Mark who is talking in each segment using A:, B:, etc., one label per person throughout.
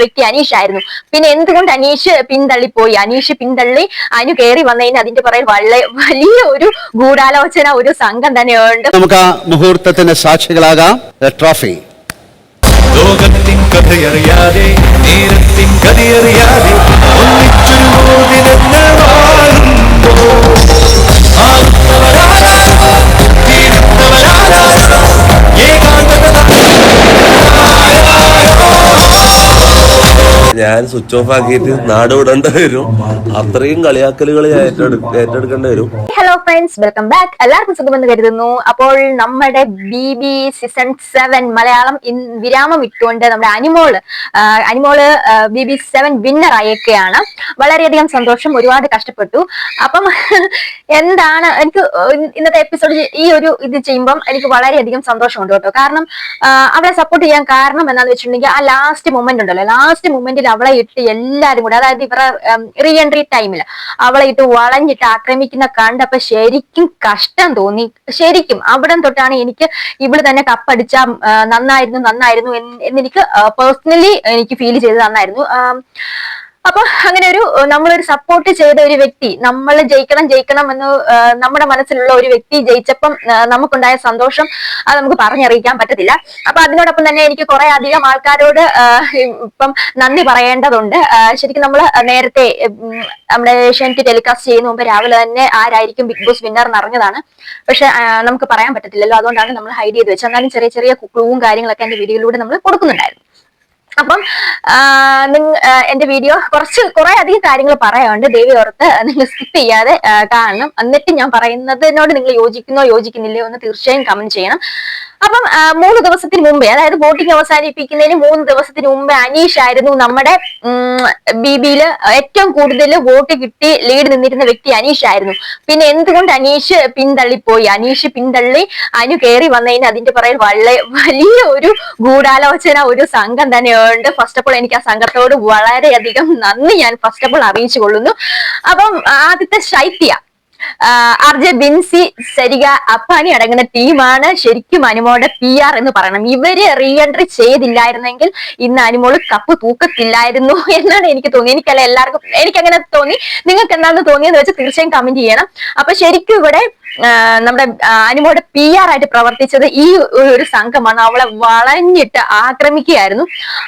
A: വ്യക്തി അനീഷ് ആയിരുന്നു. പിന്നെ എന്തുകൊണ്ട് അനീഷ് പിന്തള്ളിപ്പോയി? അനീഷ് പിന്തള്ളി അനു കയറി വന്നതിന് അതിന്റെ പുറകിൽ വലിയ ഒരു ഗൂഢാലോചന, ഒരു സംഘം തന്നെയുണ്ട്.
B: നമുക്ക് ആ മുഹൂർത്തത്തിന് സാക്ഷികളാകാം. ട്രോഫി
C: ലോകത്തിൻ കഥയറിയാതെ, നേരത്തിൻ കഥയറിയാതെ
D: ഞാൻ സ്വിച്ച് ഓഫ് ആക്കിയിട്ട് നാട് വിടേണ്ടി വരും. അത്രയും കളിയാക്കലുകൾ ഏറ്റെടുക്കേണ്ടി വരും.
A: Hello friends, welcome back. എല്ലാവർക്കും സുഖമെന്ന് കരുതുന്നു. അപ്പോൾ നമ്മുടെ BB സീസൺ 7 മലയാളം വിരാമം ഇട്ടുകൊണ്ട് നമ്മുടെ അനിമോള് BB 7 വിന്നർ ആയേക്കുകയാണ്. വളരെയധികം സന്തോഷം, ഒരുപാട് കഷ്ടപ്പെട്ടു. അപ്പം എന്താണ് എനിക്ക് ഇന്നത്തെ എപ്പിസോഡ് ഈ ഒരു ഇത് ചെയ്യുമ്പം എനിക്ക് വളരെയധികം സന്തോഷമുണ്ട് കേട്ടോ. കാരണം അവളെ സപ്പോർട്ട് ചെയ്യാൻ കാരണം എന്താണെന്ന് വെച്ചിട്ടുണ്ടെങ്കിൽ ആ ലാസ്റ്റ് മൊമെന്റ് ഉണ്ടല്ലോ, ലാസ്റ്റ് മൊമെന്റിൽ അവളെ ഇട്ട് എല്ലാരും കൂടെ, അതായത് ഇവരുടെ റീ എൻട്രി ടൈമിൽ അവളെ ഇട്ട് വളഞ്ഞിട്ട് ആക്രമിക്കുന്ന കണ്ടപ്പോ ശരിക്കും കഷ്ടം തോന്നി. ശരിക്കും അവിടെ തൊട്ടാണ് എനിക്ക് ഇവള് തന്നെ കപ്പടിച്ച നന്നായിരുന്നു എന്നെനിക്ക് പേഴ്സണലി എനിക്ക് ഫീൽ ചെയ്ത് നന്നായിരുന്നു. അപ്പൊ അങ്ങനെ നമ്മളൊരു സപ്പോർട്ട് ചെയ്ത ഒരു വ്യക്തി, നമ്മൾ ജയിക്കണം എന്ന് നമ്മുടെ മനസ്സിലുള്ള ഒരു വ്യക്തി ജയിച്ചപ്പം നമുക്കുണ്ടായ സന്തോഷം അത് നമുക്ക് പറഞ്ഞറിയിക്കാൻ പറ്റത്തില്ല. അപ്പൊ അതിനോടൊപ്പം തന്നെ എനിക്ക് കുറെ അധികം ആൾക്കാരോട് ഇപ്പം നന്ദി പറയേണ്ടതുണ്ട്. ശരിക്കും നമ്മൾ നേരത്തെ നമ്മുടെ ഏഷ്യാനെറ്റ് ടെലികാസ്റ്റ് ചെയ്യുന്ന മുമ്പ് രാവിലെ തന്നെ ആരായിരിക്കും ബിഗ് ബോസ് വിന്നർ എന്ന് അറിഞ്ഞതാണ്. പക്ഷെ നമുക്ക് പറയാൻ പറ്റത്തില്ലല്ലോ, അതുകൊണ്ടാണ് നമ്മൾ ഹൈഡ് ചെയ്ത് വെച്ചത്. എന്നാലും ചെറിയ ചെറിയ ക്ലൂവും കാര്യങ്ങളൊക്കെ എന്റെ വീഡിയോയിലൂടെ നമ്മൾ കൊടുക്കുന്നുണ്ടായിരുന്നു. അപ്പം എന്റെ വീഡിയോ കുറെ അധികം കാര്യങ്ങൾ പറയാനുണ്ട്. ദയവ് ഓർത്ത് നിങ്ങൾ സ്കിപ്പ് ചെയ്യാതെ കാണണം. എന്നിട്ട് ഞാൻ പറയുന്നതിനോട് നിങ്ങൾ യോജിക്കുന്നില്ലയോ എന്ന് തീർച്ചയായും കമന്റ് ചെയ്യണം. അപ്പം 3 ദിവസത്തിന് മുമ്പേ, അതായത് വോട്ടിംഗ് അവസാനിപ്പിക്കുന്നതിന് 3 ദിവസത്തിന് മുമ്പേ അനീഷ് ആയിരുന്നു നമ്മുടെ BBയില് ഏറ്റവും കൂടുതൽ വോട്ട് കിട്ടി ലീഡ് നിന്നിരുന്ന വ്യക്തി അനീഷ് ആയിരുന്നു. പിന്നെ എന്തുകൊണ്ട് അനീഷ് പിന്തള്ളിപ്പോയി? അനീഷ് പിന്തള്ളി അനു കയറി വന്നതിന് അതിന്റെ പുറകിൽ വലിയ ഒരു ഗൂഢാലോചന, ഒരു സംഘം തന്നെയുണ്ട്. ഫസ്റ്റ് ഓഫ് ഓൾ എനിക്ക് ആ സംഘത്തോട് വളരെയധികം നന്ദി ഞാൻ ഫസ്റ്റ് ഓഫ് ഓൾ അറിയിച്ചു കൊള്ളുന്നു. അപ്പം ആദ്യത്തെ ശൈത്യ, RJ ബിൻസി, സരിക, അപ്പാനി അടങ്ങുന്ന ടീമാണ് ശരിക്കും അനുമോളുടെ PR എന്ന് പറയണം. ഇവര് റീ എൻട്രി ചെയ്തില്ലായിരുന്നെങ്കിൽ ഇന്ന് അനുമോള് കപ്പ് തൂക്കത്തില്ലായിരുന്നു എന്നാണ് എനിക്ക് തോന്നി. എനിക്കങ്ങനെ തോന്നി. നിങ്ങൾക്ക് എന്താണെന്ന് തോന്നിയെന്ന് വെച്ച് തീർച്ചയായും കമന്റ് ചെയ്യണം. അപ്പൊ ശരിക്കും ഇവിടെ നമ്മുടെ അനുമോളുടെ PR ആയിട്ട് പ്രവർത്തിച്ചത് ഈ ഒരു സംഘമാണ്. അവളെ വളഞ്ഞിട്ട് ആക്രമിക്കുകയായിരുന്നു.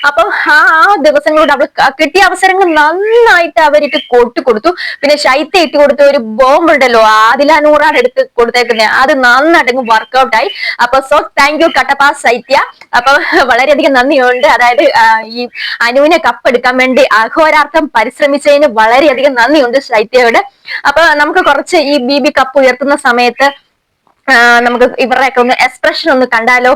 A: അപ്പം ആ ദിവസങ്ങളോട് അവൾ കിട്ടിയ അവസരങ്ങൾ നന്നായിട്ട് അവരിട്ട് കൊടുത്തു. പിന്നെ ശൈത്യ ഇട്ട് കൊടുത്ത ഒരു ബോംബ് ഉണ്ടല്ലോ, ആദില നൂറാണ് എടുത്ത് കൊടുത്തേക്കുന്നത്, അത് നന്നായിട്ട് വർക്ക്ഔട്ട് ആയി. അപ്പൊ താങ്ക് യു കട്ടപ്പ ശൈത്യ. അപ്പൊ വളരെയധികം നന്ദിയുണ്ട്. അതായത് ഈ അനുവിനെ കപ്പെടുക്കാൻ വേണ്ടി അഹോരാർത്ഥം പരിശ്രമിച്ചതിന് വളരെയധികം നന്ദിയുണ്ട് ശൈത്യയോട്. അപ്പൊ നമുക്ക് കുറച്ച് ഈ BB കപ്പ് ഉയർത്തുന്ന സമയത്ത് നമുക്ക് ഇവരുടെയൊക്കെ ഒന്ന് എക്സ്പ്രഷൻ ഒന്ന് കണ്ടാലോ?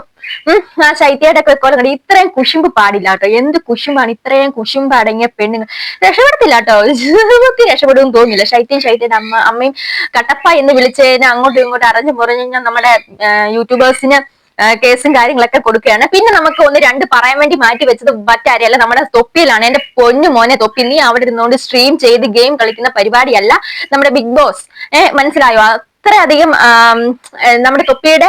A: ആ ശൈത്യയുടെ ഒക്കെ കൊല്ലം കണ്ടി. ഇത്രയും കുശുമ്പ് പാടില്ല കേട്ടോ. എന്ത് കുശുമ്പാണ്! ഇത്രയും കുശുമ്പ് അടങ്ങിയ പെണ്ണുങ്ങൾ രക്ഷപ്പെടത്തില്ല കേട്ടോ. ജീവിതത്തിൽ രക്ഷപ്പെടുമെന്ന് തോന്നില്ല. ശൈത്യയുടെ അമ്മയും കട്ടപ്പ എന്ന് വിളിച്ചതിന് അങ്ങോട്ടും ഇങ്ങോട്ടും അറിഞ്ഞു പറഞ്ഞാൽ നമ്മുടെ യൂട്യൂബേഴ്സിന് കേസും കാര്യങ്ങളൊക്കെ കൊടുക്കുകയാണ്. പിന്നെ നമുക്ക് 1-2 പറയാൻ വേണ്ടി മാറ്റി വെച്ചത് മറ്റാരെയല്ല, നമ്മുടെ തൊപ്പിയിലാണ്. എന്റെ പൊന്നു മോനെ തൊപ്പി, നീ അവിടെ ഇരുന്നുകൊണ്ട് സ്ട്രീം ചെയ്ത് ഗെയിം കളിക്കുന്ന പരിപാടിയല്ല നമ്മുടെ ബിഗ് ബോസ്. മനസ്സിലായോ? അത്രയധികം നമ്മുടെ തൊപ്പിയുടെ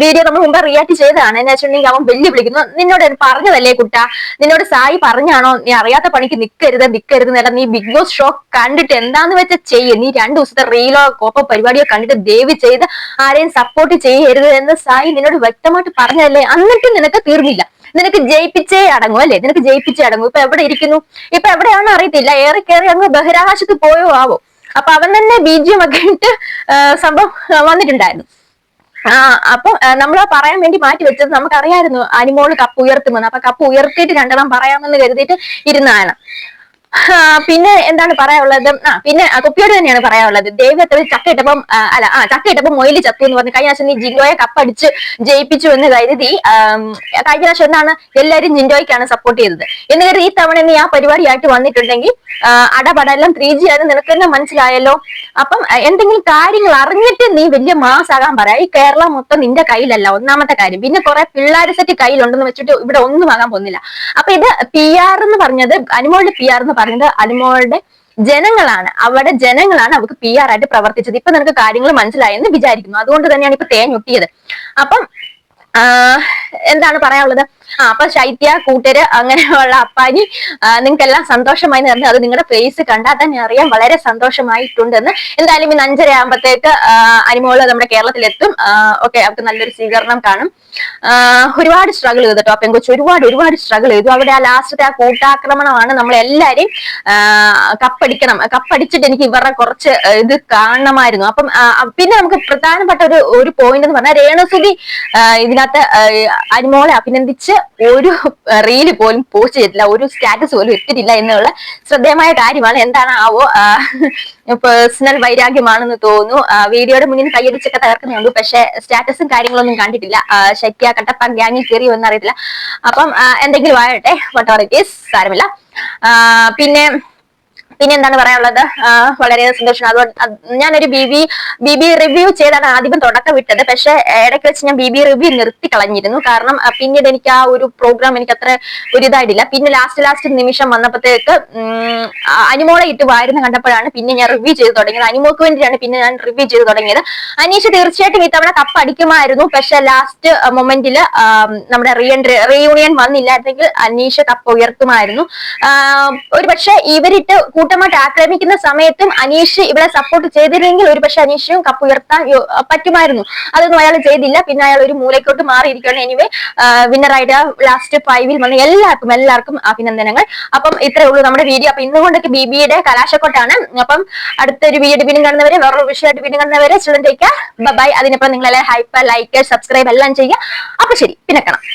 A: വീഡിയോ നമ്മൾ മുമ്പ് റിയാക്ട് ചെയ്തതാണ്. എന്ന് വെച്ചിട്ടുണ്ടെങ്കിൽ അവൻ വെല്ലുവിളിക്കുന്നു. നിന്നോട് പറഞ്ഞതല്ലേ കുട്ടാ, നിന്നോട് സായി പറഞ്ഞാണോ നീ അറിയാത്ത പണിക്ക് നിക്കരുത് നേടാ, നീ ബിഗ് ബോസ് ഷോ കണ്ടിട്ട് എന്താന്ന് വെച്ചാൽ ചെയ്യ്. നീ 2 ദിവസത്തെ റീലോ കോപ്പോ പരിപാടിയോ കണ്ടിട്ട് ദയവ് ചെയ്ത് ആരെയും സപ്പോർട്ട് ചെയ്യരുത് എന്ന് സായി നിന്നോട് വ്യക്തമായിട്ട് പറഞ്ഞതല്ലേ. എന്നിട്ടും നിനക്ക് തീർന്നില്ല. നിനക്ക് ജയിപ്പിച്ചേ അടങ്ങും അല്ലേ? ഇപ്പൊ എവിടെ ഇരിക്കുന്നു? ഇപ്പൊ എവിടെയാണെന്ന് അറിയത്തില്ല. ഏറെ കയറി അങ്ങ് ബഹിരാകാശത്ത് പോയോ ആവോ? അപ്പൊ അവൻ തന്നെ BGM ഒക്കെ ഇട്ട് സംഭവം വന്നിട്ടുണ്ടായിരുന്നു. അപ്പൊ നമ്മൾ പറയാൻ വേണ്ടി മാറ്റി വെച്ചത് നമുക്കറിയായിരുന്നു അനുമോള് കപ്പ് ഉയർത്തുമെന്ന്. അപ്പൊ കപ്പ് ഉയർത്തിയിട്ട് 2 പറയാമെന്ന് കരുതിയിട്ട് ഇരുന്നാണ്. പിന്നെ എന്താണ് പറയാനുള്ളത്? പിന്നെ തൊപ്പിയോട് തന്നെയാണ് പറയാനുള്ളത്. ദൈവത്തെ ചക്കയിട്ടപ്പം ചക്കയിട്ടപ്പം മൊയില് ചത്തു എന്ന് പറഞ്ഞ് കഴിഞ്ഞ പ്രാവശ്യം നീ ജിൻഡോയെ കപ്പടിച്ച് ജയിപ്പിച്ചു എന്ന് കരുതി കഴിഞ്ഞ പ്രാവശ്യം എന്താണ് എല്ലാരും ജിൻഡോയ്ക്കാണ് സപ്പോർട്ട് ചെയ്തത് എന്ന് കരുതി ഈ തവണ നീ ആ പരിപാടിയായിട്ട് വന്നിട്ടുണ്ടെങ്കിൽ അടപടെല്ലാം 3G ആണെന്ന് നിനക്ക് തന്നെ മനസ്സിലായല്ലോ. അപ്പം എന്തെങ്കിലും കാര്യങ്ങൾ അറിഞ്ഞിട്ട് നീ വലിയ മാസാകാൻ പറയാം. ഈ കേരളം മൊത്തം നിന്റെ കയ്യിലല്ല, ഒന്നാമത്തെ കാര്യം. പിന്നെ കുറെ പിള്ളേർ സെറ്റ് കയ്യിലുണ്ടെന്ന് വെച്ചിട്ട് ഇവിടെ ഒന്നും ആകാൻ പോകുന്നില്ല. അപ്പൊ ഇത് PR എന്ന് പറഞ്ഞത്, അനുമോളുടെ PR എന്ന് പറഞ്ഞത് അനുമോളുടെ ജനങ്ങളാണ്. അവിടെ ജനങ്ങളാണ് അവർക്ക് PR ആയിട്ട് പ്രവർത്തിച്ചത്. ഇപ്പൊ നിനക്ക് കാര്യങ്ങൾ മനസ്സിലായെന്ന് വിചാരിക്കുന്നു. അതുകൊണ്ട് തന്നെയാണ് ഇപ്പൊ തേഞ്ഞൊട്ടിയത്. അപ്പം എന്താണ് പറയാനുള്ളത്? അപ്പൊ ശൈത്യ കൂട്ടര് അങ്ങനെയുള്ള അപ്പാനി നിങ്ങൾക്കെല്ലാം സന്തോഷമായി നേർന്നു. അത് നിങ്ങളുടെ ഫേസ് കണ്ടാൽ തന്നെ അറിയാം വളരെ സന്തോഷമായിട്ടുണ്ടെന്ന്. എന്തായാലും ഇന്ന് 5:30 ആകുമ്പോഴത്തേക്ക് അനിമോള് നമ്മുടെ കേരളത്തിലെത്തും. ഓക്കെ, അവർക്ക് നല്ലൊരു സ്വീകരണം കാണും. ഒരുപാട് സ്ട്രഗിൾ ചെയ്തു കേട്ടോ പെങ്കൊച്ച്, ഒരുപാട് സ്ട്രഗിൾ ചെയ്തു. അവിടെ ആ ലാസ്റ്റത്തെ ആ കൂട്ടാക്രമണമാണ് നമ്മളെല്ലാരെയും കപ്പടിച്ചിട്ട് എനിക്ക് ഇവരുടെ കുറച്ച് ഇത് കാണണമായിരുന്നു. അപ്പം പിന്നെ നമുക്ക് പ്രധാനപ്പെട്ട ഒരു പോയിന്റ് എന്ന് പറഞ്ഞാൽ രേണുസുതി ഇതിനകത്ത് അനിമോളെ അഭിനന്ദിച്ച് ഒരു റീല് പോലും പോസ്റ്റ് ചെയ്തിട്ടില്ല, ഒരു സ്റ്റാറ്റസ് പോലും ഇട്ടിട്ടില്ല എന്നുള്ള ശ്രദ്ധേയമായ കാര്യമാണ്. എന്താണ് ആവോ, പേഴ്സണൽ വൈരാഗ്യമാണെന്ന് തോന്നുന്നു. വീഡിയോയുടെ മുന്നിൽ കൈയടിച്ചൊക്കെ തകർക്കുന്നുണ്ട്, പക്ഷെ സ്റ്റാറ്റസും കാര്യങ്ങളൊന്നും കണ്ടിട്ടില്ല. ശക്തിയ കട്ടപ്പ ഗ്യാങ്ങിൽ കയറി ഒന്നും അറിയത്തില്ല. അപ്പം എന്തെങ്കിലും ആകട്ടെ, വട്ട് ഇറ്റ് ഈസ്, സാരമില്ല. പിന്നെ എന്താണ് പറയാനുള്ളത്, വളരെ സന്തോഷം. അതുകൊണ്ട് ഞാനൊരു ബി റിവ്യൂ ചെയ്താണ് ആദ്യം തുടക്കം വിട്ടത്. പക്ഷെ ഇടയ്ക്ക് വെച്ച് ഞാൻ ബി റിവ്യൂ നിർത്തി കളഞ്ഞിരുന്നു. കാരണം പിന്നീട് എനിക്ക് ആ ഒരു പ്രോഗ്രാം എനിക്ക് അത്ര ഒരു ഇതായിട്ടില്ല. പിന്നെ ലാസ്റ്റ് നിമിഷം വന്നപ്പോഴത്തേക്ക് അനിമോളെ ഇട്ട് വാരുന്ന കണ്ടപ്പോഴാണ് പിന്നെ ഞാൻ റിവ്യൂ ചെയ്ത് തുടങ്ങിയത്. അനിമോക്ക് വേണ്ടിയാണ് പിന്നെ ഞാൻ റിവ്യൂ ചെയ്ത് തുടങ്ങിയത്. അനീഷ് തീർച്ചയായിട്ടും ഇത്തവണ കപ്പ് അടിക്കുമായിരുന്നു. പക്ഷെ ലാസ്റ്റ് മൊമെന്റില് നമ്മുടെ റീയൂണിയൻ വന്നില്ലായിരുന്നെങ്കിൽ അനീഷ് കപ്പ് ഉയർത്തുമായിരുന്നു. ഒരുപക്ഷെ ഇവരിട്ട് കൂട്ടമായിട്ട് ആക്രമിക്കുന്ന സമയത്തും അനീഷ് ഇവിടെ സപ്പോർട്ട് ചെയ്തില്ലെങ്കിൽ ഒരുപക്ഷെ അനീഷും കപ്പ് ഉയർത്താൻ പറ്റുമായിരുന്നു. അതൊന്നും അയാൾ ചെയ്തില്ല. പിന്നെ അയാൾ ഒരു മൂലയ്ക്കോട്ട് മാറിയിരിക്കുകയാണ്. എനിവേ വിന്നറായിട്ട് ലാസ്റ്റ് 5-ൽ വന്ന എല്ലാവർക്കും അഭിനന്ദനങ്ങൾ. അപ്പം ഇത്രേ ഉള്ളൂ നമ്മുടെ വീഡിയോ. അപ്പൊ ഇന്നുകൊണ്ടൊക്കെ ബിബിയുടെ കലാശക്കൊട്ടാണ്. അപ്പം അടുത്തൊരു വീഡിയോ വീണ്ടും കാണുന്നവരെ, വേറൊരു വിഷയമായിട്ട് വീണ്ടും കാണുന്നവരെ, സ്റ്റുഡന്റ് ബൈ. അതിനപ്പുറം നിങ്ങളെല്ലാം ഹൈപ്പ്, ലൈക്ക്, സബ്സ്ക്രൈബ് എല്ലാം ചെയ്യുക. അപ്പൊ ശരി, പിന്നെ കാണാം.